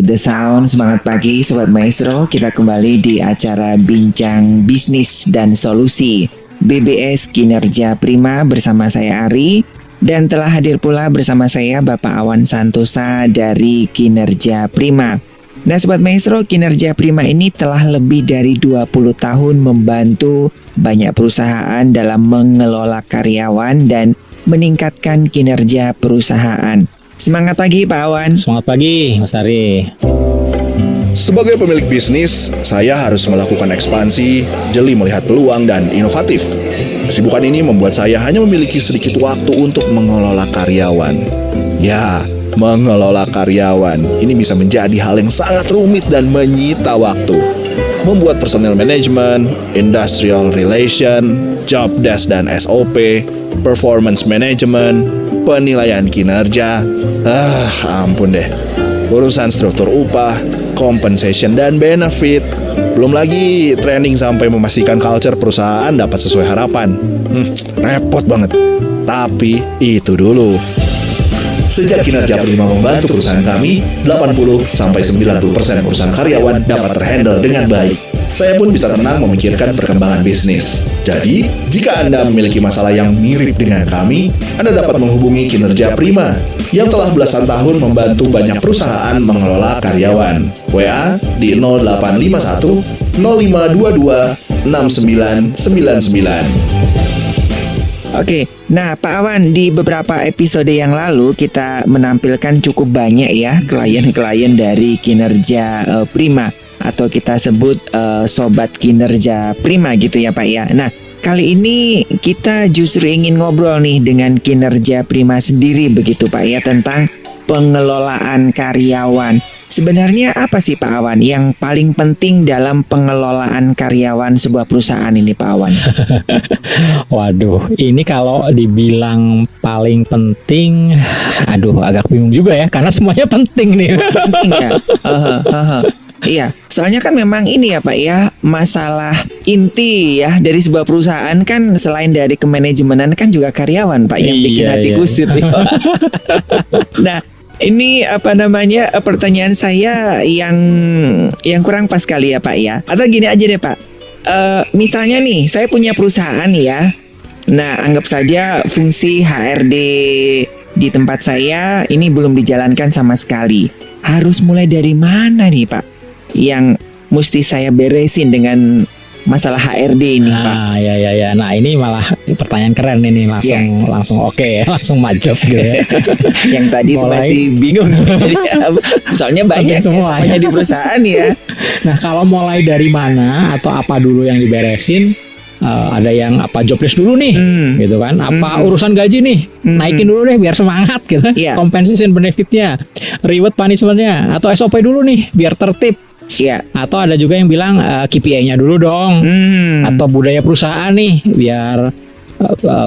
the sound. Semangat pagi Sobat Maestro. Kita kembali di acara Bincang Bisnis dan Solusi BBS Kinerja Prima bersama saya Ari. Dan telah hadir pula bersama saya Bapak Awan Santosa dari Kinerja Prima. Nah Sobat Maestro, Kinerja Prima ini telah lebih dari 20 tahun membantu banyak perusahaan dalam mengelola karyawan dan meningkatkan kinerja perusahaan. Semangat pagi Pak Awan. Semangat pagi Mas Ari. Sebagai pemilik bisnis, saya harus melakukan ekspansi, jeli melihat peluang dan inovatif. Kesibukan ini membuat saya hanya memiliki sedikit waktu untuk mengelola karyawan. Ya, mengelola karyawan ini bisa menjadi hal yang sangat rumit dan menyita waktu. Membuat personal management, industrial relation, job desk dan SOP, performance management, penilaian kinerja. Ampun deh. Urusan struktur upah, compensation dan benefit. Belum lagi training sampai memastikan culture perusahaan dapat sesuai harapan. Repot banget. Tapi itu dulu. Sejak Kinerja Prima membantu perusahaan kami, 80-90% perusahaan karyawan dapat terhandle dengan baik. Saya pun bisa tenang memikirkan perkembangan bisnis. Jadi, jika Anda memiliki masalah yang mirip dengan kami, Anda dapat menghubungi Kinerja Prima yang telah belasan tahun membantu banyak perusahaan mengelola karyawan. WA di 0851 0522 6999. Oke, nah Pak Awan, di beberapa episode yang lalu kita menampilkan cukup banyak ya klien-klien dari Kinerja Prima, atau kita sebut Sobat Kinerja Prima gitu ya Pak ya. Nah, kali ini kita justru ingin ngobrol nih dengan Kinerja Prima sendiri begitu Pak ya, tentang pengelolaan karyawan. Sebenarnya apa sih Pak Awan yang paling penting dalam pengelolaan karyawan sebuah perusahaan ini Pak Awan? Waduh, ini kalau dibilang paling penting, agak bingung juga ya, karena semuanya penting nih. Penting ya? Iya, soalnya kan memang ini ya Pak ya, masalah inti ya dari sebuah perusahaan kan selain dari kemanajemenan kan juga karyawan Pak yang bikin hati kusut. Nah, ini pertanyaan saya yang kurang pas kali ya Pak ya. Atau gini aja deh Pak. Misalnya nih, saya punya perusahaan ya. Nah, anggap saja fungsi HRD di tempat saya ini belum dijalankan sama sekali. Harus mulai dari mana nih Pak yang mesti saya beresin dengan masalah HRD ini Pak? Ya. Nah, ini malah pertanyaan keren ini, langsung oke, langsung majop gitu ya. Yang tadi masih bingung. Soalnya banyak semua ya di perusahaan ya. Nah, kalau mulai dari mana atau apa dulu yang diberesin? Ada yang job desk dulu nih, gitu kan? Urusan gaji nih, naikin dulu deh biar semangat gitu. Compensation benefitnya, reward punishmentnya, atau SOP dulu nih biar tertib. Iya. Atau ada juga yang bilang KPI-nya dulu dong, atau budaya perusahaan nih biar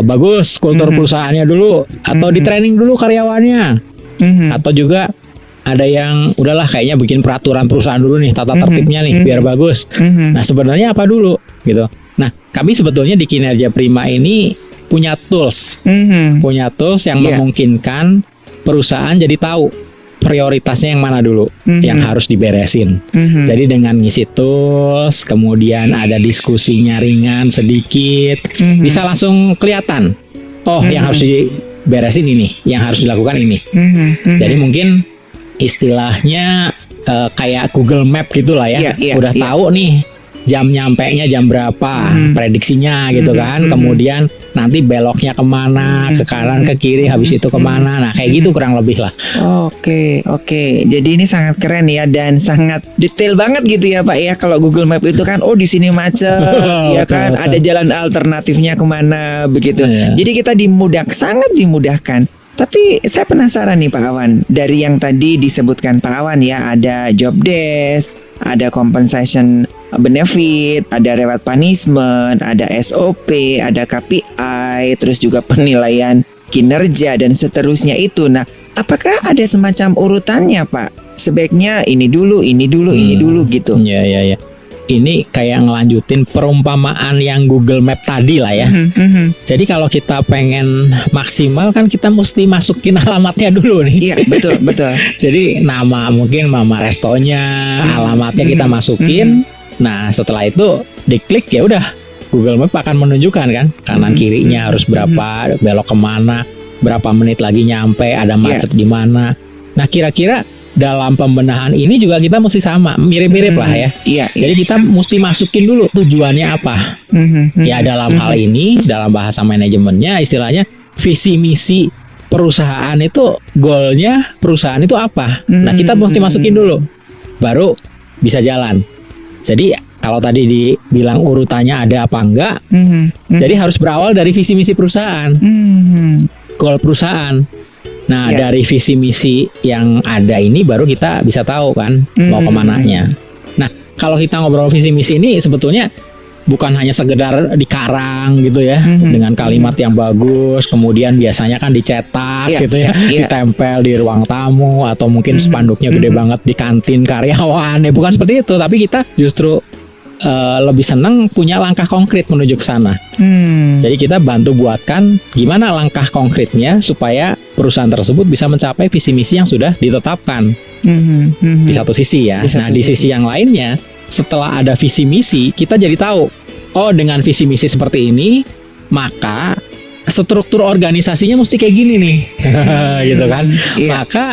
bagus kultur perusahaannya dulu, atau di training dulu karyawannya, atau juga ada yang udahlah kayaknya bikin peraturan perusahaan dulu nih, tata tertibnya nih biar bagus. Nah sebenarnya apa dulu gitu? Nah kami sebetulnya di Kinerja Prima ini punya tools yang memungkinkan perusahaan jadi tahu prioritasnya yang mana dulu yang harus diberesin. Jadi dengan ngisi tools, kemudian ada diskusinya ringan sedikit, bisa langsung kelihatan. Yang harus diberesin ini, yang harus dilakukan ini. Jadi mungkin istilahnya kayak Google Map gitulah ya. Udah tahu nih jam nyampenya jam berapa, prediksinya gitu kan. Kemudian nanti beloknya kemana, ke kanan, ke kiri, habis itu kemana. Nah kayak gitu kurang lebih lah. Oke. Jadi ini sangat keren ya dan sangat detail banget gitu ya Pak ya. Kalau Google Map itu kan, di sini macet, ya kan, ada jalan alternatifnya kemana begitu. Jadi kita sangat dimudahkan. Tapi saya penasaran nih Pak Awan, dari yang tadi disebutkan Pak Awan ya, ada job desk, ada compensation benefit, ada reward punishment, ada SOP, ada KPI, terus juga penilaian kinerja dan seterusnya itu. Nah, apakah ada semacam urutannya Pak? Sebaiknya ini dulu gitu. Iya. ini kayak ngelanjutin perumpamaan yang Google Map tadi lah ya. Jadi kalau kita pengen maksimal kan kita mesti masukin alamatnya dulu nih. Iya, betul, betul. Jadi mungkin nama restonya, alamatnya kita masukin. Nah, setelah itu diklik ya udah Google Map akan menunjukkan kan kanan kirinya harus berapa, belok kemana, berapa menit lagi nyampe, ada macet di mana. Nah, kira-kira dalam pembenahan ini juga kita mesti sama, mirip-mirip lah ya. Iya. Jadi kita mesti masukin dulu tujuannya apa. Ya dalam hal ini, dalam bahasa manajemennya istilahnya visi misi perusahaan itu, goalnya perusahaan itu apa. Nah, kita mesti masukin dulu, baru bisa jalan. Jadi kalau tadi dibilang urutannya ada apa enggak, jadi harus berawal dari visi misi perusahaan, goal perusahaan. Nah, dari visi misi yang ada ini baru kita bisa tahu kan mau kemananya. Nah, kalau kita ngobrol visi misi ini sebetulnya bukan hanya sekedar dikarang gitu ya, dengan kalimat yang bagus, kemudian biasanya kan dicetak gitu ya, ditempel di ruang tamu atau mungkin spanduknya gede banget di kantin karyawan. Ya bukan seperti itu, tapi kita justru lebih senang punya langkah konkret menuju ke sana. Jadi kita bantu buatkan gimana langkah konkretnya supaya perusahaan tersebut bisa mencapai visi misi yang sudah ditetapkan. Di satu sisi ya. Nah, di sisi yang lainnya, setelah ada visi misi, kita jadi tahu, oh dengan visi misi seperti ini, maka struktur organisasinya mesti kayak gini nih. Gitu kan. Maka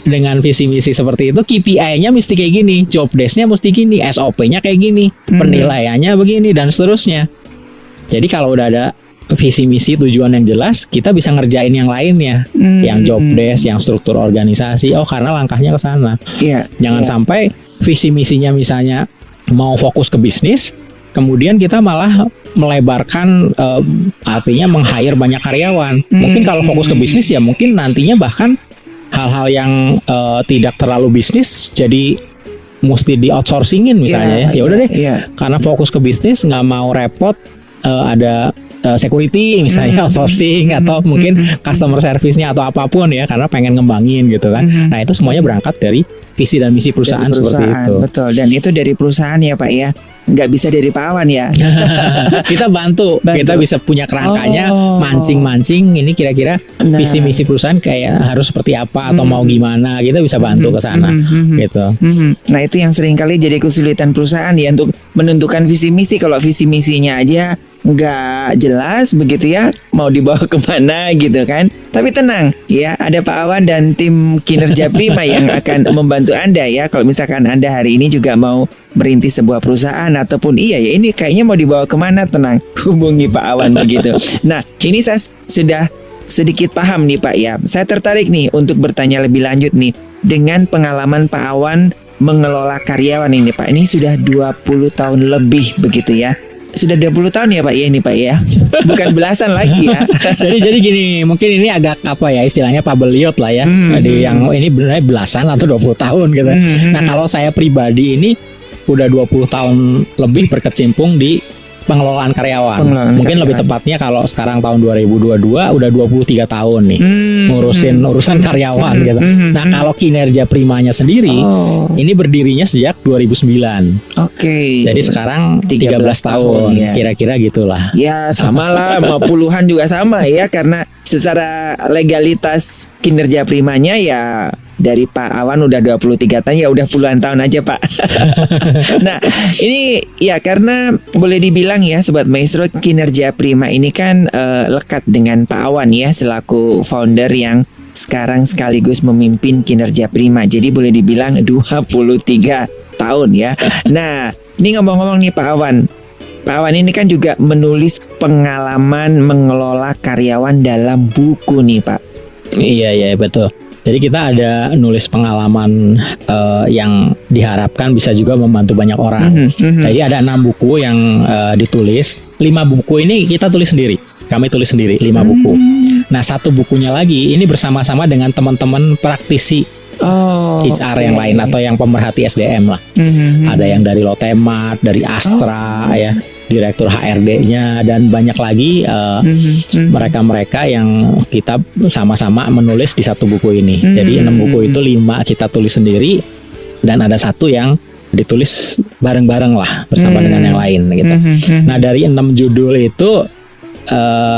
dengan visi misi seperti itu, KPI-nya mesti kayak gini, job desk-nya mesti gini, SOP-nya kayak gini, penilaiannya begini, dan seterusnya. Jadi kalau udah ada visi misi tujuan yang jelas, kita bisa ngerjain yang lainnya, yang job desk, yang struktur organisasi. Oh, karena langkahnya ke sana. Jangan sampai visi misinya misalnya mau fokus ke bisnis, kemudian kita malah melebarkan, artinya meng-hire banyak karyawan. Mungkin kalau fokus ke bisnis ya mungkin nantinya bahkan hal-hal yang tidak terlalu bisnis jadi mesti di outsourcingin misalnya ya udah deh, karena fokus ke bisnis nggak mau repot, ada security misalnya outsourcing atau mungkin customer service-nya atau apapun ya, karena pengen ngembangin gitu kan. Nah, itu semuanya berangkat dari visi dan misi perusahaan seperti itu. Betul, dan itu dari perusahaan ya Pak ya, nggak bisa dari Pak Awan ya. Kita bantu, kita bisa punya kerangkanya, mancing-mancing ini kira-kira visi misi perusahaan kayak harus seperti apa atau mau gimana, kita bisa bantu ke sana gitu. Nah, itu yang sering kali jadi kesulitan perusahaan ya untuk menentukan visi misi. Kalau visi misinya aja nggak jelas begitu ya, mau dibawa kemana gitu kan. Tapi tenang ya, ada Pak Awan dan tim Kinerja Prima yang akan membantu Anda ya. Kalau misalkan Anda hari ini juga mau merintis sebuah perusahaan ataupun ini kayaknya mau dibawa kemana, tenang, hubungi Pak Awan begitu. Nah, ini saya sudah sedikit paham nih Pak ya. Saya tertarik nih untuk bertanya lebih lanjut nih dengan pengalaman Pak Awan mengelola karyawan ini Pak. Ini sudah 20 tahun lebih begitu ya. Sudah 20 tahun ya Pak ya ini Pak ya. Bukan belasan lagi ya. Jadi gini, mungkin ini agak apa ya istilahnya pabeliot lah ya. Jadi yang ini benar belasan atau 20 tahun gitu. Nah, kalau saya pribadi ini udah 20 tahun lebih berkecimpung di pengelolaan karyawan. Mungkin lebih tepatnya kalau sekarang tahun 2022 udah 23 tahun nih urusan karyawan gitu. Nah, kalau Kinerja Primanya sendiri ini berdirinya sejak 2009. Jadi sekarang 13 tahun ya. Kira-kira gitulah. Ya, samalah, mau puluhan juga sama ya, karena secara legalitas Kinerja Primanya ya dari Pak Awan udah 23 tahun, ya udah puluhan tahun aja Pak. Nah, ini ya karena boleh dibilang ya Sobat Maestro, Kinerja Prima ini kan lekat dengan Pak Awan ya, selaku founder yang sekarang sekaligus memimpin Kinerja Prima. Jadi boleh dibilang 23 tahun ya. Nah, ini ngomong-ngomong nih Pak Awan ini kan juga menulis pengalaman mengelola karyawan dalam buku nih Pak. Iya betul. Jadi kita ada nulis pengalaman yang diharapkan bisa juga membantu banyak orang. Jadi ada 6 buku yang ditulis. 5 buku ini kita tulis sendiri. Kami tulis sendiri 5 buku. Nah, 1 bukunya lagi ini bersama-sama dengan teman-teman praktisi HR yang lain atau yang pemerhati SDM lah. Ada yang dari Lotemat, dari Astra ya, direktur HRD-nya, dan banyak lagi mereka-mereka yang kita sama-sama menulis di 1 buku ini. Jadi 6 buku itu 5 kita tulis sendiri dan ada 1 yang ditulis bareng-bareng lah bersama dengan yang lain gitu. Nah dari 6 judul itu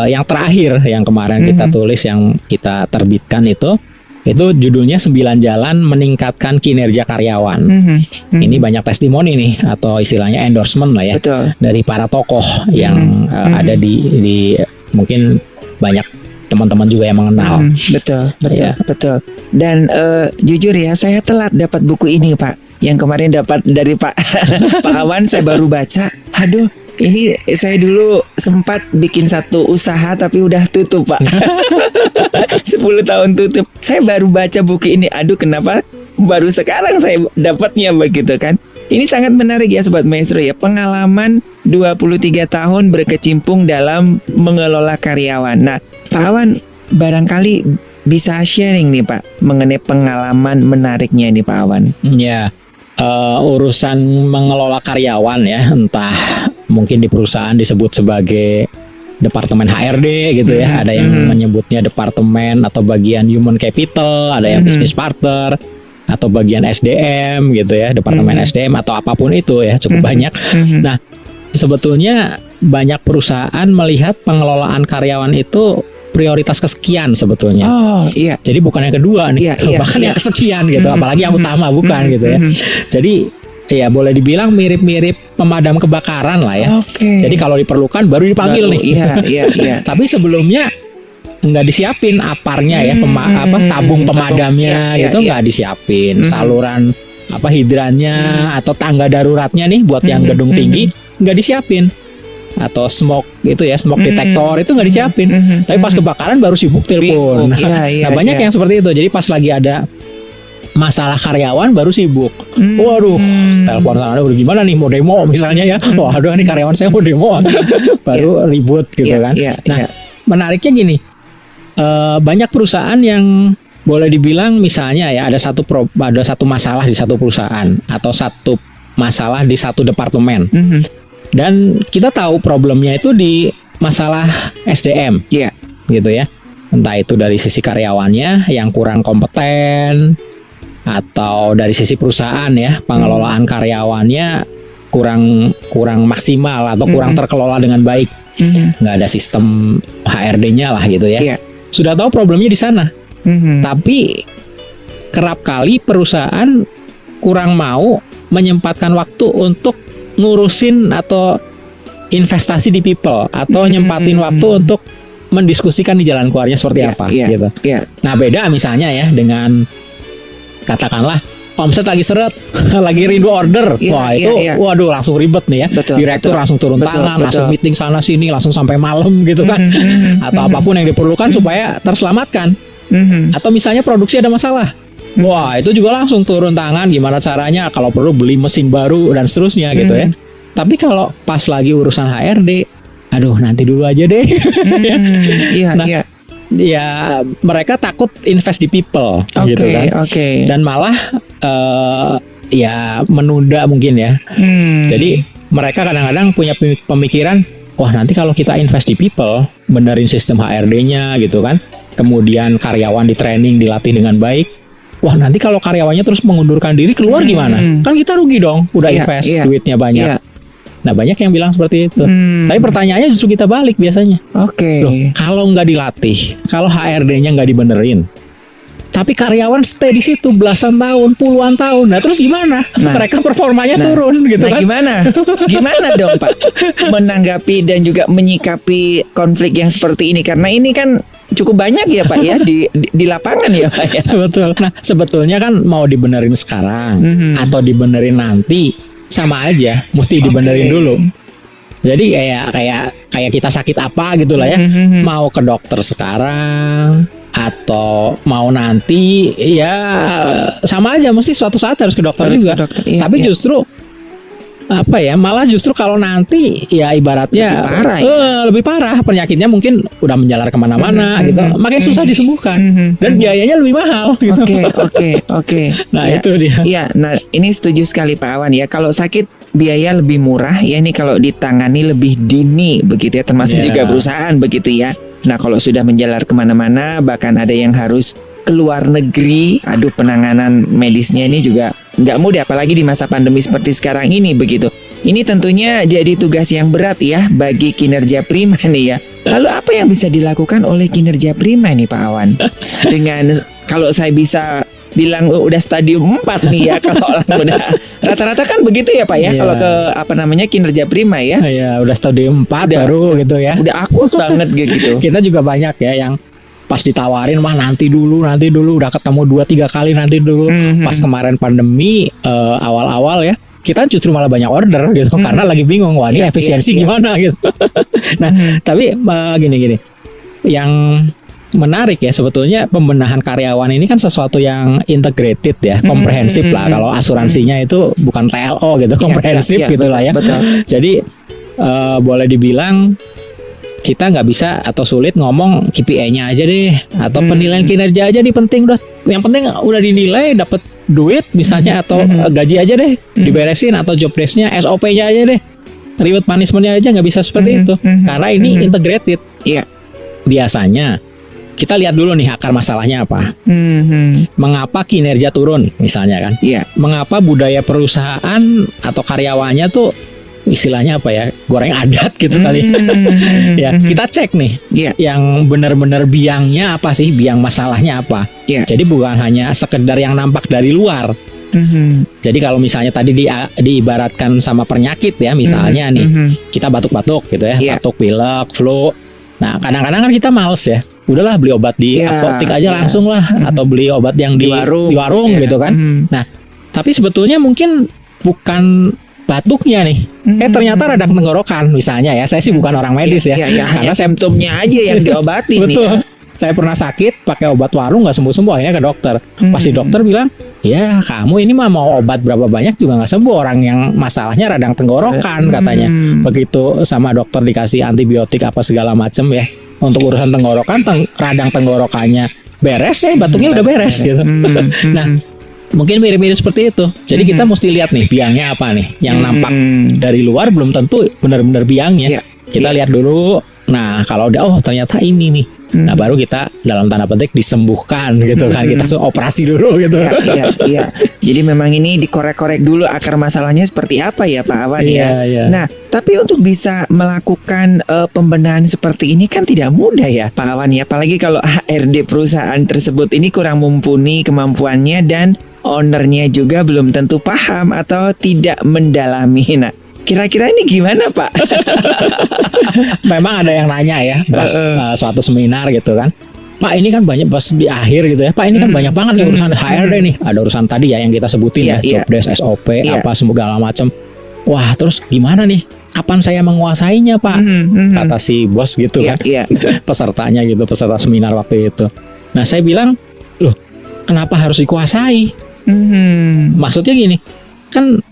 yang terakhir yang kemarin kita tulis, yang kita terbitkan itu judulnya 9 Jalan Meningkatkan Kinerja Karyawan. Ini banyak testimoni nih, atau istilahnya endorsement lah ya. Betul. Dari para tokoh yang ada di mungkin banyak teman-teman juga yang mengenal. Betul. Ya. Betul. Dan jujur ya, saya telat dapat buku ini, Pak. Yang kemarin dapat dari Pak Pak Awan, saya baru baca. Aduh, ini saya dulu sempat bikin satu usaha tapi udah tutup, Pak. 10 tahun tutup. Saya baru baca buku ini. Aduh, kenapa baru sekarang saya dapatnya begitu kan? Ini sangat menarik ya Sobat Maestro ya. Pengalaman 23 tahun berkecimpung dalam mengelola karyawan. Nah, Pak Awan barangkali bisa sharing nih Pak mengenai pengalaman menariknya ini Pak Awan. Ya, urusan mengelola karyawan ya, entah mungkin di perusahaan disebut sebagai departemen HRD gitu ya, ada yang menyebutnya departemen atau bagian human capital, ada yang business partner atau bagian SDM gitu ya, departemen SDM atau apapun itu ya, cukup banyak. Nah, sebetulnya banyak perusahaan melihat pengelolaan karyawan itu prioritas kesekian sebetulnya. Oh iya. Jadi bukan yang kedua nih, bahkan yang kesekian gitu, apalagi yang utama bukan gitu ya. Jadi ya boleh dibilang mirip-mirip pemadam kebakaran lah ya. Oke. Jadi kalau diperlukan baru dipanggil nih. Iya. Tapi sebelumnya nggak disiapin aparnya ya, tabung pemadamnya gitu nggak disiapin, saluran hidrannya atau tangga daruratnya nih buat yang gedung tinggi nggak disiapin, atau smoke itu ya, smoke detector itu nggak disiapin. Tapi pas kebakaran baru sibuk telepon. Nah banyak yang seperti itu. Jadi pas lagi ada masalah karyawan baru sibuk. Waduh, telepon sana, udah gimana nih mau demo misalnya ya. Waduh, ini karyawan saya mau demo. Baru ribut gitu kan. Nah, menariknya gini. Banyak perusahaan yang boleh dibilang misalnya ya ada satu masalah di satu perusahaan atau satu masalah di satu departemen. Dan kita tahu problemnya itu di masalah SDM. Gitu ya. Entah itu dari sisi karyawannya yang kurang kompeten, atau dari sisi perusahaan ya, pengelolaan karyawannya kurang maksimal atau kurang terkelola dengan baik. Nggak ada sistem HRD-nya lah gitu ya. Sudah tahu problemnya di sana. Tapi kerap kali perusahaan kurang mau menyempatkan waktu untuk ngurusin atau investasi di people, atau nyempatin waktu untuk mendiskusikan di jalan keluarnya seperti apa gitu. Nah beda misalnya ya dengan katakanlah omset lagi seret, lagi rindu order, waduh langsung ribet nih ya. Direktur langsung turun tangan, langsung meeting sana sini, langsung sampai malam gitu kan. Atau apapun yang diperlukan supaya terselamatkan. Atau misalnya produksi ada masalah, wah itu juga langsung turun tangan, gimana caranya kalau perlu beli mesin baru dan seterusnya gitu ya. Tapi kalau pas lagi urusan HRD, aduh nanti dulu aja deh. Ya mereka takut invest di people gitu kan. Dan malah ya menunda mungkin ya. Jadi mereka kadang-kadang punya pemikiran, wah nanti kalau kita invest di people, benerin sistem HRD-nya gitu kan, kemudian karyawan di training, dilatih dengan baik, wah nanti kalau karyawannya terus mengundurkan diri keluar gimana? Kan kita rugi dong, udah invest duitnya banyak. Nah banyak yang bilang seperti itu. Tapi pertanyaannya justru kita balik biasanya. Loh, kalau nggak dilatih, kalau HRD-nya nggak dibenerin, tapi karyawan stay di situ belasan tahun, puluhan tahun, nah terus gimana? Mereka performanya turun gitu kan? Gimana dong Pak menanggapi dan juga menyikapi konflik yang seperti ini? Karena ini kan cukup banyak ya Pak ya di lapangan ya Pak ya. Betul. Nah sebetulnya kan mau dibenerin sekarang atau dibenerin nanti sama aja, mesti dibenerin dulu. Jadi kayak kita sakit apa gitu lah ya, mau ke dokter sekarang atau mau nanti ya sama aja, mesti suatu saat harus ke dokter juga. Tapi justru malah justru kalau nanti ya ibaratnya lebih parah penyakitnya, mungkin udah menjalar kemana-mana gitu, makin susah disembuhkan dan biayanya lebih mahal gitu. Oke. Nah itu dia. Iya, nah ini setuju sekali Pak Awan ya. Kalau sakit biaya lebih murah ya, ini kalau ditangani lebih dini begitu ya, termasuk juga perusahaan begitu ya. Nah kalau sudah menjalar kemana-mana, bahkan ada yang harus keluar negeri, aduh penanganan medisnya ini juga nggak mudah, apalagi di masa pandemi seperti sekarang ini begitu. Ini tentunya jadi tugas yang berat ya bagi kinerja Prima nih ya. Lalu apa yang bisa dilakukan oleh kinerja Prima nih Pak Awan? Dengan kalau saya bisa bilang udah stadium 4 nih ya, kalau orang udah rata-rata kan begitu ya Pak ya, kalau ke kinerja Prima ya. Iya, udah stadium 4 baru gitu ya. Udah akut banget gitu. Kita juga banyak ya yang pas ditawarin mah nanti dulu udah ketemu 2-3 kali nanti dulu. Pas kemarin pandemi awal-awal ya, kita justru malah banyak order gitu karena lagi bingung wah ini efisiensi gimana gitu. Nah, tapi gini. Yang menarik ya sebetulnya pembenahan karyawan ini kan sesuatu yang integrated ya, komprehensif lah. Kalau asuransinya itu bukan TLO gitu, komprehensif gitu lah ya. Betul. Jadi boleh dibilang kita nggak bisa atau sulit ngomong KPI-nya aja deh atau penilaian kinerja aja nih penting udah. Yang penting udah dinilai dapat duit misalnya atau gaji aja deh diberesin atau job desk-nya SOP-nya aja deh. Reward punishment-nya aja nggak bisa seperti itu karena ini integrated. Iya. Biasanya kita lihat dulu nih akar masalahnya apa. Mengapa kinerja turun misalnya kan? Iya. Mengapa budaya perusahaan atau karyawannya tuh istilahnya apa ya, goreng adat gitu kali. Ya kita cek nih yang benar-benar biangnya apa sih, biang masalahnya apa. Jadi bukan hanya sekedar yang nampak dari luar. Jadi kalau misalnya tadi diibaratkan sama penyakit ya, misalnya nih kita batuk-batuk gitu ya, batuk, pilek, flu. Nah kadang-kadang kan kita males ya, udahlah beli obat di apotek aja langsung lah, atau beli obat yang di warung gitu kan. Nah tapi sebetulnya mungkin bukan batuknya nih, ternyata radang tenggorokan misalnya ya. Saya sih bukan orang medis ya, karena simptomnya aja yang diobati. Betul. Saya pernah sakit pakai obat warung nggak sembuh-sembuh, akhirnya ke dokter. Pasti dokter bilang, ya kamu ini mah mau obat berapa banyak juga nggak sembuh, orang yang masalahnya radang tenggorokan katanya. Begitu sama dokter dikasih antibiotik apa segala macem ya, untuk urusan tenggorokan, radang tenggorokannya beres ya, batuknya udah beres gitu. Nah mungkin mirip-mirip seperti itu. Jadi kita mesti lihat nih biangnya apa nih, yang nampak dari luar belum tentu benar-benar biangnya. Kita lihat dulu. Nah kalau udah ternyata ini nih, nah baru kita dalam tanda petik disembuhkan gitu kan. Kita operasi dulu gitu. Iya. Jadi memang ini dikorek-korek dulu akar masalahnya seperti apa ya Pak Awan ya. Nah tapi untuk bisa melakukan pembenahan seperti ini kan tidak mudah ya Pak Awan ya. Apalagi kalau HRD perusahaan tersebut ini kurang mumpuni kemampuannya dan ownernya juga belum tentu paham atau tidak mendalami. Nah kira-kira ini gimana Pak? Memang ada yang nanya ya pas suatu seminar gitu kan, Pak ini kan banyak pas di akhir gitu ya, Pak ini kan banyak banget nih urusan HRD nih. Ada urusan tadi ya yang kita sebutin job desk, SOP, apa segala macam. Wah terus gimana nih? Kapan saya menguasainya Pak? Kata si bos gitu kan, pesertanya gitu, peserta seminar waktu itu. Nah saya bilang, loh kenapa harus dikuasai? Maksudnya gini, kan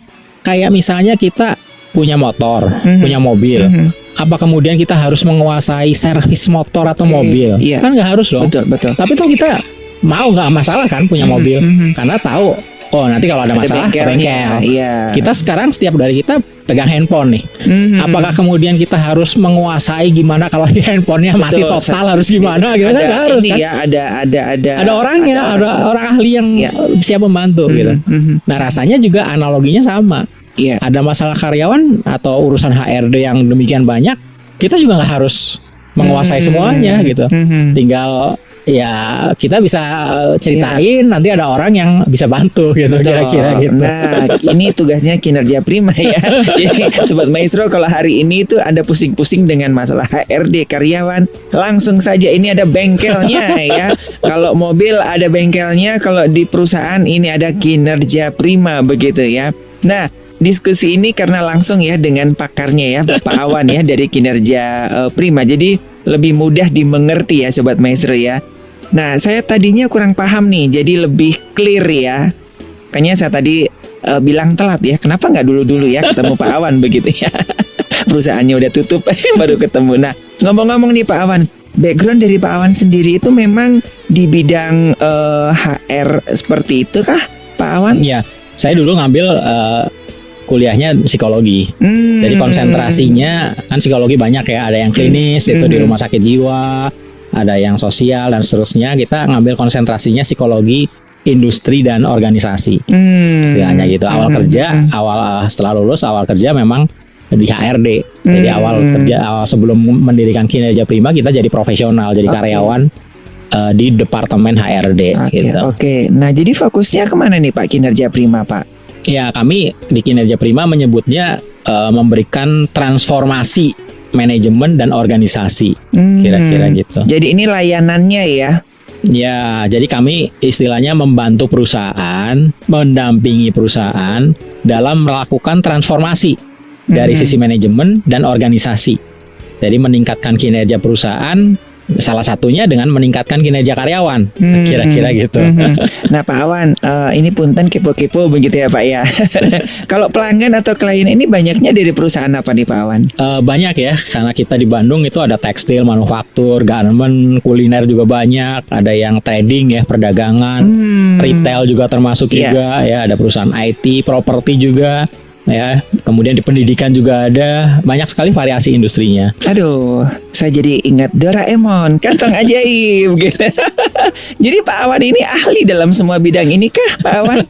kayak misalnya kita punya motor, punya mobil. Apa kemudian kita harus menguasai servis motor atau mobil? Kan nggak harus dong. Betul. Tapi tuh kita mau nggak masalah kan punya mobil, karena tahu nanti kalau ada masalah ke bengkel. Kita sekarang setiap dari kita pegang handphone nih. Apakah kemudian kita harus menguasai gimana kalau handphonenya mati total harus gimana? Gitu kan nggak harus kan? Ada orangnya, ada orang ahli yang siap membantu gitu. Nah rasanya juga analoginya sama. Ada masalah karyawan atau urusan HRD yang demikian banyak, kita juga nggak harus menguasai semuanya gitu. Tinggal ya kita bisa ceritain, nanti ada orang yang bisa bantu gitu. Kira-kira gitu. Nah ini tugasnya kinerja Prima ya. Jadi Sobat Maestro, kalau hari ini tuh Anda pusing-pusing dengan masalah HRD karyawan, langsung saja ini ada bengkelnya ya. Kalau mobil ada bengkelnya, kalau di perusahaan ini ada kinerja Prima begitu ya. Nah diskusi ini karena langsung ya dengan pakarnya ya Bapak Awan ya dari kinerja Prima, jadi lebih mudah dimengerti ya Sobat Maestro ya. Nah saya tadinya kurang paham nih, jadi lebih clear ya. Makanya saya tadi bilang telat ya, kenapa nggak dulu ya ketemu Pak Awan begitu ya. Perusahaannya udah tutup baru ketemu. Nah ngomong-ngomong nih Pak Awan, background dari Pak Awan sendiri itu memang di bidang HR seperti itu kah Pak Awan? Ya, saya dulu ngambil kuliahnya psikologi. Jadi konsentrasinya kan psikologi banyak ya, ada yang klinis itu di rumah sakit jiwa, ada yang sosial dan seterusnya. Kita ngambil konsentrasinya psikologi industri dan organisasi. Istilahnya gitu. Setelah lulus awal kerja memang di HRD. Jadi awal sebelum mendirikan Kinerja Prima kita jadi profesional, jadi karyawan di departemen HRD. Oke. Nah, jadi fokusnya kemana nih Pak Kinerja Prima, Pak? Ya, kami di Kinerja Prima menyebutnya memberikan transformasi manajemen dan organisasi. Kira-kira gitu. Jadi ini layanannya ya? Ya, jadi kami istilahnya membantu perusahaan, mendampingi perusahaan dalam melakukan transformasi dari sisi manajemen dan organisasi. Jadi meningkatkan kinerja perusahaan, salah satunya dengan meningkatkan kinerja karyawan, kira-kira gitu. Nah Pak Awan, ini punten kepo-kepo begitu ya Pak ya. Kalau pelanggan atau klien ini banyaknya dari perusahaan apa nih Pak Awan? Banyak ya, karena kita di Bandung itu ada tekstil, manufaktur, garment, kuliner juga banyak. Ada yang trading ya, perdagangan, retail juga termasuk juga ya. Ada perusahaan IT, properti juga. Ya, kemudian di pendidikan juga ada, banyak sekali variasi industrinya. Aduh, saya jadi ingat Doraemon, kantong ajaib gitu. Jadi Pak Awan ini ahli dalam semua bidang ini kah Pak Awan?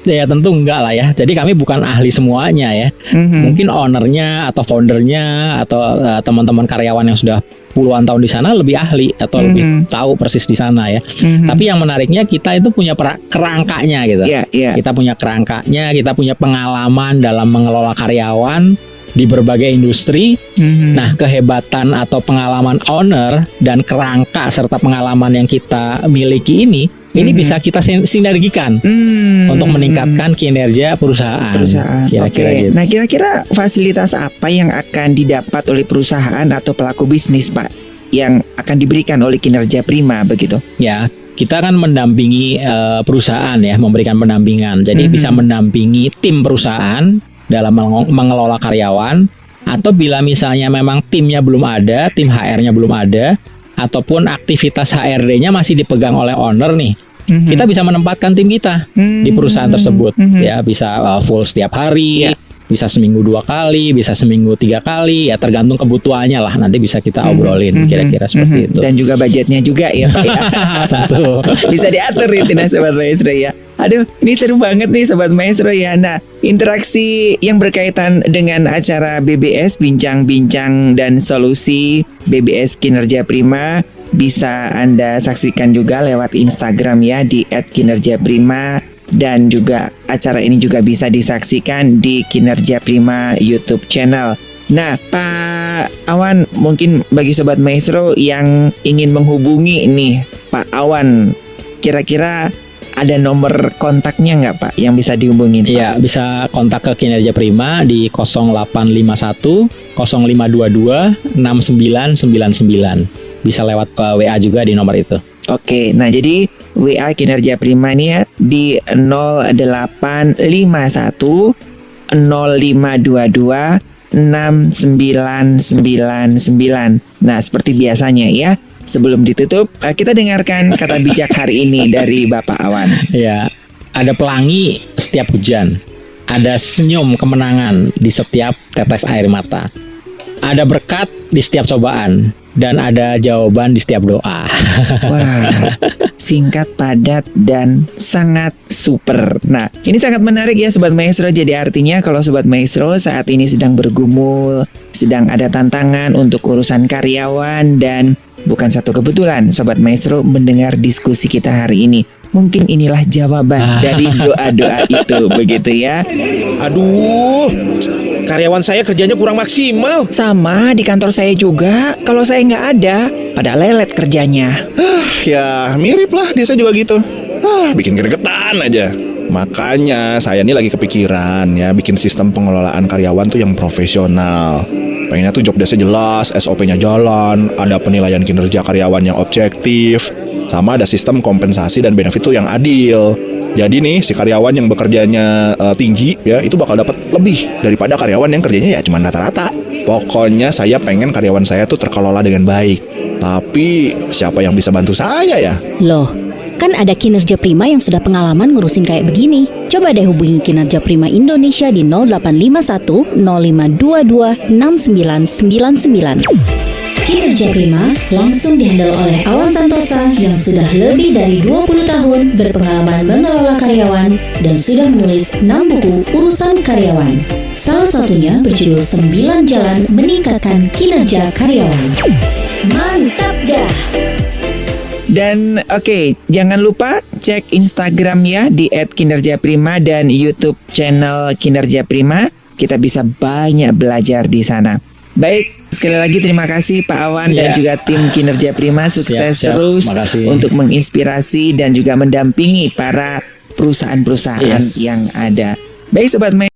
Ya tentu enggak lah ya. Jadi kami bukan ahli semuanya ya. Mungkin ownernya atau foundernya atau teman-teman karyawan yang sudah puluhan tahun di sana lebih ahli atau lebih tahu persis di sana ya. Tapi yang menariknya kita itu punya kerangkanya gitu. Kita punya kerangkanya, kita punya pengalaman dalam mengelola karyawan di berbagai industri. Nah, kehebatan atau pengalaman owner dan kerangka serta pengalaman yang kita miliki ini bisa kita sinergikan untuk meningkatkan kinerja perusahaan. Kira-kira gitu. Nah, kira-kira fasilitas apa yang akan didapat oleh perusahaan atau pelaku bisnis, Pak, yang akan diberikan oleh Kinerja Prima begitu? Ya, kita kan mendampingi perusahaan ya, memberikan pendampingan. Jadi bisa mendampingi tim perusahaan dalam mengelola karyawan, atau bila misalnya memang timnya belum ada, tim HR-nya belum ada, ataupun aktivitas HRD-nya masih dipegang oleh owner nih, kita bisa menempatkan tim kita di perusahaan tersebut. Ya, bisa full setiap hari, bisa seminggu 2 kali, bisa seminggu 3 kali, ya tergantung kebutuhannya lah. Nanti bisa kita obrolin kira-kira seperti itu. Dan juga budgetnya juga ya Pak ya. Tentu. Bisa diatur itu nah Sobat Maestro ya. Aduh, ini seru banget nih Sobat Maestro ya. Nah, interaksi yang berkaitan dengan acara BBS, Bincang-Bincang dan Solusi BBS Kinerja Prima, bisa Anda saksikan juga lewat Instagram ya, di @kinerjaprima. Dan juga acara ini juga bisa disaksikan di Kinerja Prima YouTube channel. Nah, Pak Awan, mungkin bagi Sobat Maestro yang ingin menghubungi nih Pak Awan, kira-kira ada nomor kontaknya nggak Pak yang bisa dihubungin? Iya, bisa kontak ke Kinerja Prima di 0851 0522 6999. Bisa lewat WA juga di nomor itu. Oke, nah jadi WA Kinerja Prima ini ya di 0851 0522 6999. Nah, seperti biasanya ya, sebelum ditutup kita dengarkan kata bijak hari ini dari Bapak Awan. Ya, ada pelangi setiap hujan, ada senyum kemenangan di setiap tetes air mata, ada berkat di setiap cobaan, dan ada jawaban di setiap doa. Wah, singkat, padat, dan sangat super. Nah, ini sangat menarik ya Sobat Maestro. Jadi artinya kalau Sobat Maestro saat ini sedang bergumul, sedang ada tantangan untuk urusan karyawan, dan bukan satu kebetulan Sobat Maestro mendengar diskusi kita hari ini. Mungkin inilah jawaban dari doa-doa itu, begitu ya. Aduh, karyawan saya kerjanya kurang maksimal. Sama di kantor saya juga. Kalau saya nggak ada, pada lelet kerjanya. Ya mirip lah, dia saya juga gitu. Bikin gregetan aja. Makanya saya ini lagi kepikiran ya, bikin sistem pengelolaan karyawan tuh yang profesional. Pengennya tuh job desk-nya jelas, SOP-nya jalan, ada penilaian kinerja karyawan yang objektif, sama ada sistem kompensasi dan benefit tuh yang adil. Jadi nih si karyawan yang bekerjanya tinggi ya, itu bakal dapat lebih daripada karyawan yang kerjanya ya cuma rata-rata. Pokoknya saya pengen karyawan saya tuh terkelola dengan baik. Tapi siapa yang bisa bantu saya ya? Loh, kan ada Kinerja Prima yang sudah pengalaman ngurusin kayak begini. Coba deh hubungi Kinerja Prima Indonesia di 0851 0522 6999. Kinerja Prima langsung dihandle oleh Awan Santosa yang sudah lebih dari 20 tahun berpengalaman mengelola karyawan dan sudah menulis 6 buku urusan karyawan. Salah satunya berjudul 9 Jalan Meningkatkan Kinerja Karyawan. Mantap dah! Dan oke, jangan lupa cek Instagram ya di @kinerjaprima dan YouTube channel Kinerja Prima. Kita bisa banyak belajar di sana. Baik, sekali lagi terima kasih Pak Awan dan juga tim Kinerja Prima. Sukses Siap. terus Makasih. untuk menginspirasi dan juga mendampingi para perusahaan-perusahaan yang ada. Baik Sobat